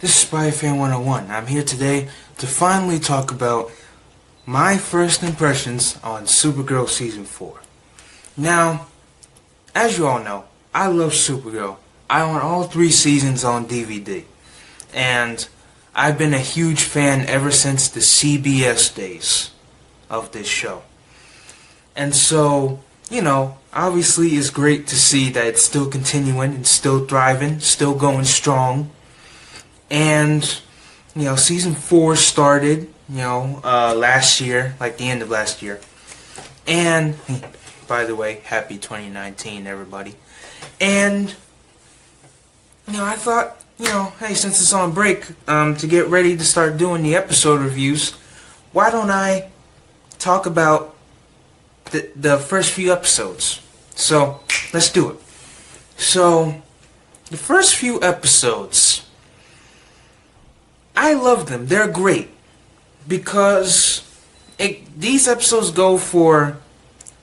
This is SpideyFan 101. I'm here today to finally talk about my first impressions on SUPERGIRL Season 4. Now, as you all know, I love SUPERGIRL. I own all 3 seasons on DVD. And I've been a huge fan ever since the CBS days of this show. And so, obviously it's great to see that it's still continuing and still thriving, still going strong. And, Season 4 started, last year, like the end of last year. And, by the way, happy 2019, everybody. And, I thought, hey, since it's on break, to get ready to start doing the episode reviews, why don't I talk about the first few episodes? So, let's do it. So, the first few episodes, I love them. They're great because these episodes go for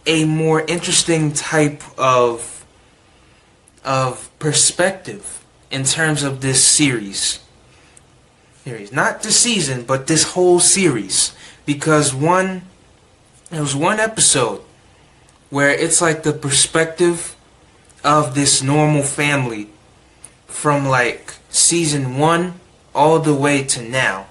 a more interesting type of perspective in terms of this series. Not this season, but this whole series. Because there was one episode where it's like the perspective of this normal family from like season 1 all the way to now.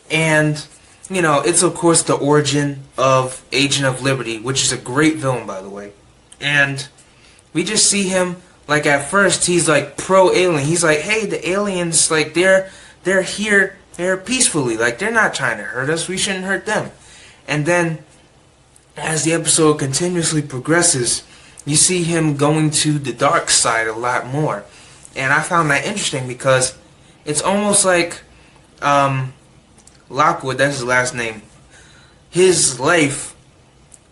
And, it's of course the origin of Agent of Liberty, which is a great villain, by the way. And we just see him, like, at first he's like pro-alien. He's like, hey, the aliens, like, they're here, they're peacefully, like, they're not trying to hurt us, we shouldn't hurt them. And then as the episode continuously progresses, you see him going to the dark side a lot more. And I found that interesting because it's almost like Lockwood, that's his last name, his life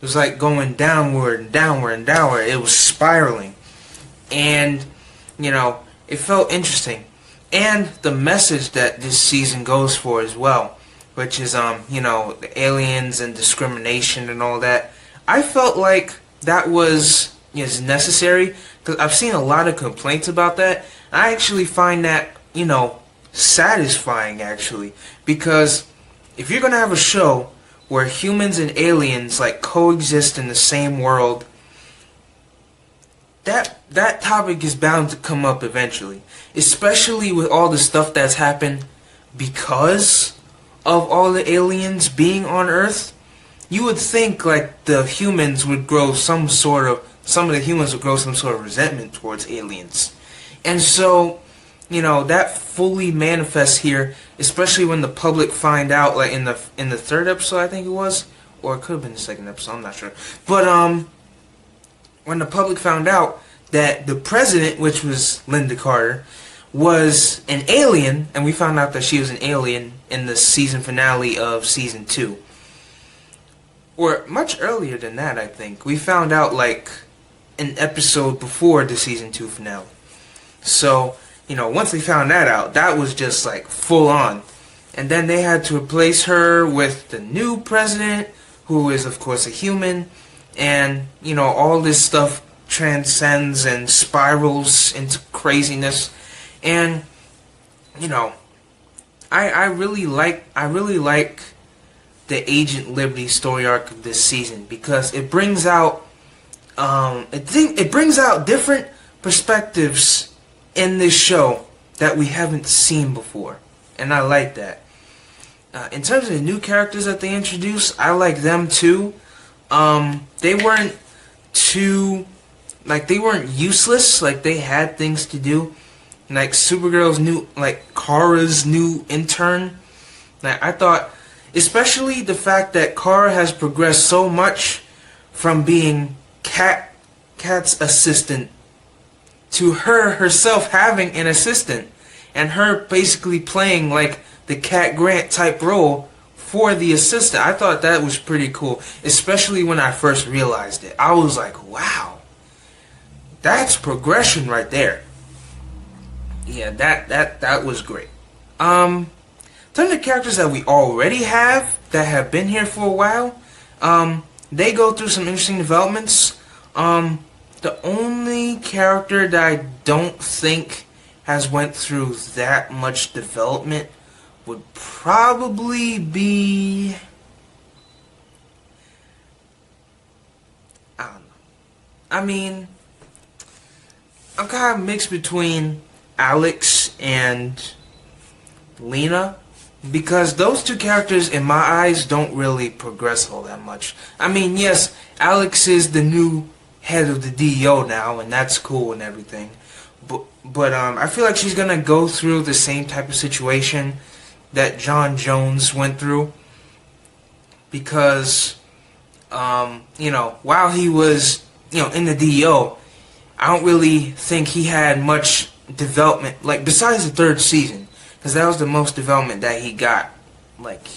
was like going downward and downward and downward. It was spiraling. And, it felt interesting. And the message that this season goes for as well, which is, the aliens and discrimination and all that. I felt like that was necessary because I've seen a lot of complaints about that. I actually find that, satisfying, actually, because if you're gonna have a show where humans and aliens like coexist in the same world, that topic is bound to come up eventually, especially with all the stuff that's happened because of all the aliens being on Earth. You would think like the humans would grow some of the humans would grow some sort of resentment towards aliens. And so, that fully manifests here, especially when the public find out, like in the 3rd episode, I think it was, or it could have been the 2nd episode, I'm not sure. But when the public found out that the president, which was Linda Carter, was an alien, and we found out that she was an alien in the season finale of season 2, or much earlier than that, I think. We found out like an episode before the season 2 finale. So, once they found that out, that was just like full on. And then they had to replace her with the new president, who is of course a human. And, all this stuff transcends and spirals into craziness. And, I really like the Agent Liberty story arc of this season because it brings out it brings out different perspectives in this show that we haven't seen before, and I like that. In terms of the new characters that they introduced, I like them too. They weren't they weren't useless, like they had things to do. Like Supergirl's new, like Kara's new intern. Like I thought, especially the fact that Kara has progressed so much from being Cat's assistant to her herself having an assistant, and her basically playing like the Cat Grant type role for the assistant. I thought that was pretty cool, especially when I first realized it. I was like, wow, that's progression right there. Yeah, that was great. Some of the characters that we already have that have been here for a while, they go through some interesting developments. The only character that I don't think has went through that much development would probably be, I don't know. I mean, I'm kind of mixed between Alex and Lena, because those two characters in my eyes don't really progress all that much. I mean, yes, Alex is the new head of the DEO now, and that's cool and everything. But I feel like she's gonna go through the same type of situation that John Jones went through, because you know, while he was, you know, in the DEO, I don't really think he had much development, like besides the 3rd season, because that was the most development that he got, like,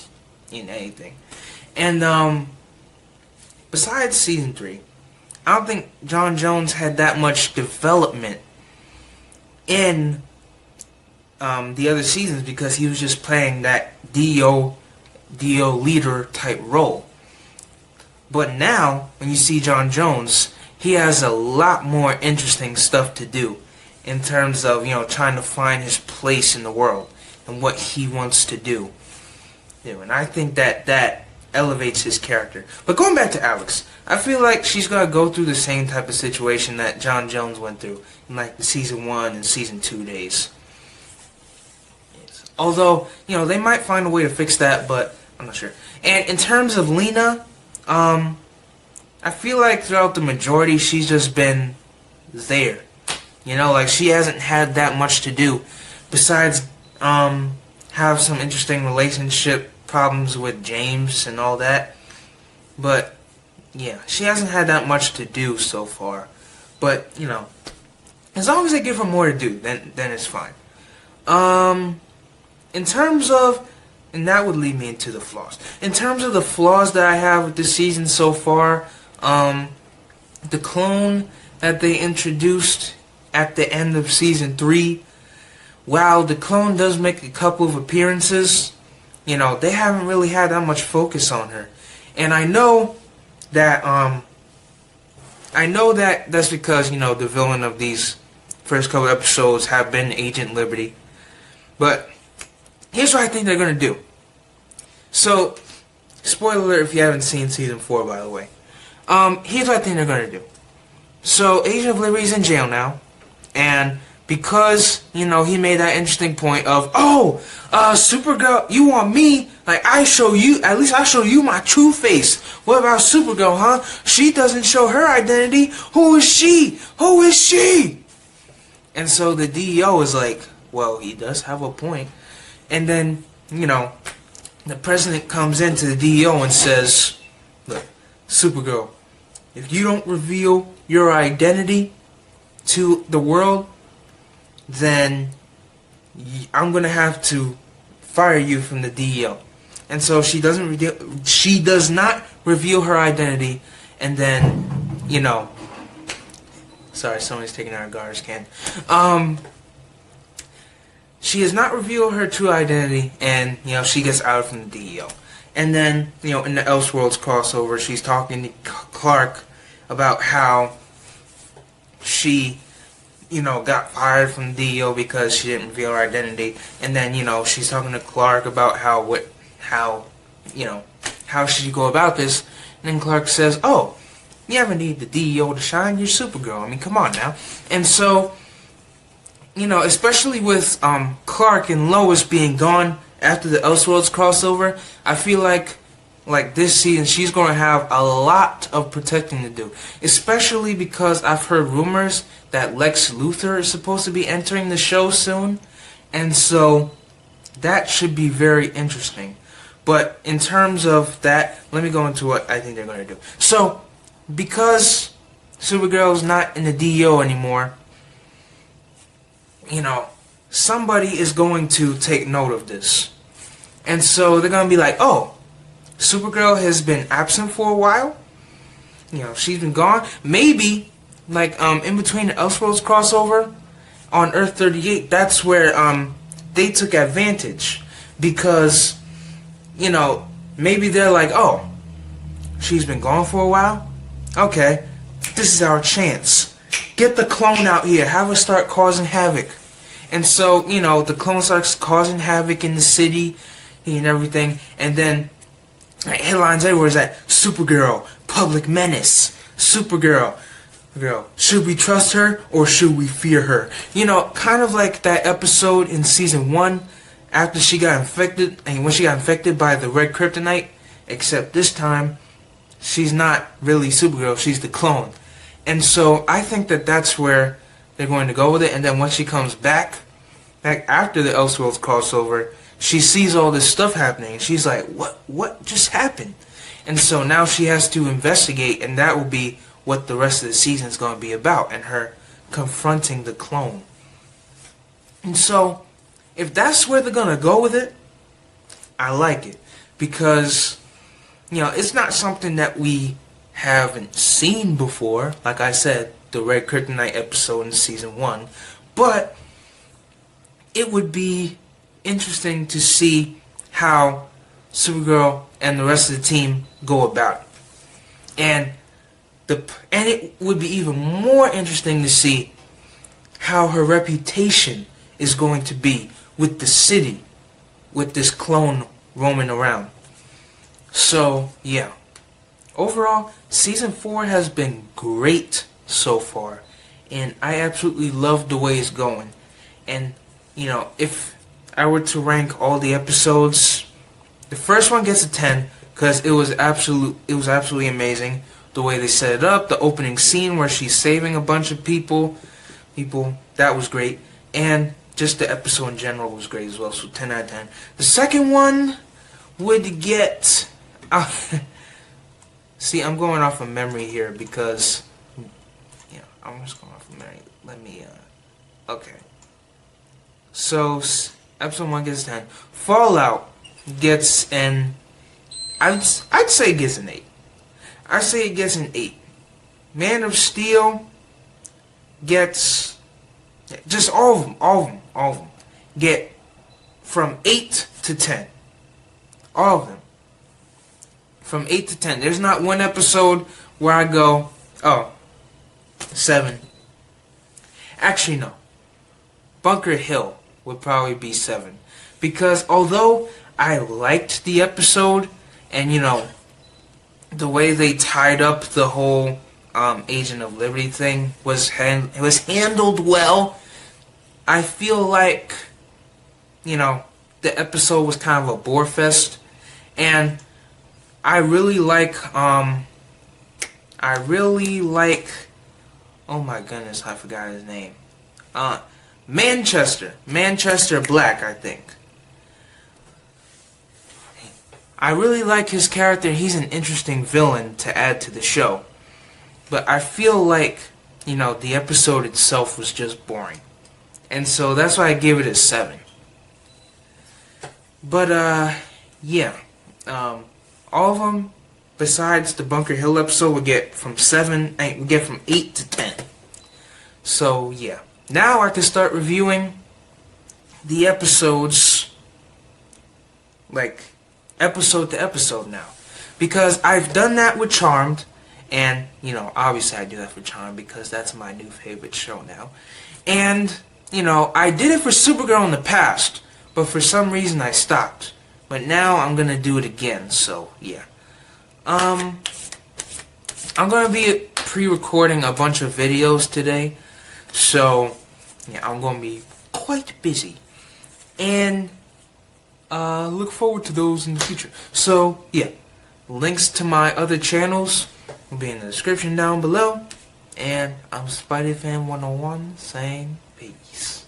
in anything. And besides season 3, I don't think John Jones had that much development in the other seasons, because he was just playing that DEO leader type role. But now, when you see John Jones, he has a lot more interesting stuff to do in terms of, you know, trying to find his place in the world and what he wants to do. And I think that elevates his character. But going back to Alex, I feel like she's going to go through the same type of situation that John Jones went through in like the season 1 and season 2 days. Although, you know, they might find a way to fix that, but I'm not sure. And in terms of Lena, I feel like throughout the majority she's just been there. You know, like she hasn't had that much to do besides have some interesting relationship problems with James and all that. But yeah, she hasn't had that much to do so far. But, you know, as long as they give her more to do, then it's fine. In terms of, and that would lead me into the flaws. In terms of the flaws that I have with this season so far, the clone that they introduced at the end of season 3, while the clone does make a couple of appearances, you know, they haven't really had that much focus on her. And I know that that's because, you know, the villain of these first couple episodes have been Agent Liberty. But here's what I think they're going to do. So, spoiler alert if you haven't seen season 4, by the way. Here's what I think they're going to do. So, Agent of Liberty's in jail now. And because, you know, he made that interesting point of, oh, Supergirl, you want me? Like, at least I show you my true face. What about Supergirl, huh? She doesn't show her identity. Who is she? Who is she? And so the DEO is like, well, he does have a point. And then, you know, the president comes into the DEO and says, look, Supergirl, if you don't reveal your identity to the world, then I'm going to have to fire you from the DEO. And so she does not reveal her identity, and then, you know, sorry, somebody's taking out a garbage can. She does not reveal her true identity, and, you know, she gets out from the DEO. And then, you know, in the Elseworlds crossover, she's talking to Clark about how she, you know, got fired from the DEO because she didn't reveal her identity. And then, you know, she's talking to Clark about how she should go about this. And then Clark says, oh, you haven't need the DEO to shine, you're Supergirl. I mean, come on now. And so, you know, especially with Clark and Lois being gone after the Elseworlds crossover, I feel like this season she's going to have a lot of protecting to do. Especially because I've heard rumors that Lex Luthor is supposed to be entering the show soon. And so that should be very interesting. But in terms of that, let me go into what I think they're going to do. So, because Supergirl's not in the DEO anymore, you know, somebody is going to take note of this. And so they're going to be like, oh, Supergirl has been absent for a while. You know, she's been gone. Maybe, like, in between the Elseworlds crossover on Earth 38, that's where they took advantage. Because, you know, maybe they're like, oh, she's been gone for a while? Okay, this is our chance. Get the clone out here. Have her start causing havoc. And so, you know, the clone starts causing havoc in the city and everything. And then headlines everywhere is that Supergirl, public menace. Supergirl, should we trust her or should we fear her? You know, kind of like that episode in season 1 after she got infected, and when she got infected by the red kryptonite, except this time she's not really Supergirl, she's the clone. And so I think that that's where they're going to go with it. And then once she comes back after the Elseworlds crossover, she sees all this stuff happening and she's like, what just happened? And so now she has to investigate, and that will be what the rest of the season is going to be about, and her confronting the clone. And so if that's where they're going to go with it, I like it, because, you know, it's not something that we haven't seen before. Like I said, the Red Kryptonite episode in season 1, but it would be interesting to see how Supergirl and the rest of the team go about it. And it would be even more interesting to see how her reputation is going to be with the city, with this clone roaming around. So, yeah. Overall, season 4 has been great so far, and I absolutely love the way it's going. And, you know, if I were to rank all the episodes, the first one gets a 10 because it was absolutely amazing the way they set it up. The opening scene where she's saving a bunch of people, that was great, and just the episode in general was great as well. So 10 out of 10. The second one would get. See, I'm going off of memory here because, yeah, I'm just going off of memory. Let me. Okay. So episode 1 gets 10. Fallout gets an. I'd say it gets an 8. I say it gets an 8. Man of Steel gets, just all of them get from 8 to 10. All of them. From 8 to 10. There's not one episode where I go, oh, 7. Actually, no. Bunker Hill would probably be 7. Because although I liked the episode, and you know, the way they tied up the whole Agent of Liberty thing was handled well, I feel like, you know, the episode was kind of a bore fest. And I really like, oh my goodness, I forgot his name. Manchester Black, I think. I really like his character. He's an interesting villain to add to the show. But I feel like, you know, the episode itself was just boring. And so that's why I gave it a 7. But, yeah. All of them, besides the Bunker Hill episode, would get from 8 to 10. So, yeah. Now I can start reviewing the episodes, like, episode to episode now. Because I've done that with Charmed, and, you know, obviously I do that for Charmed because that's my new favorite show now. And, you know, I did it for Supergirl in the past, but for some reason I stopped. But now I'm gonna do it again, so, yeah. I'm gonna be pre-recording a bunch of videos today, so, yeah, I'm gonna be quite busy. And look forward to those in the future. So, yeah, links to my other channels will be in the description down below. And I'm SpideyFan 101 saying peace.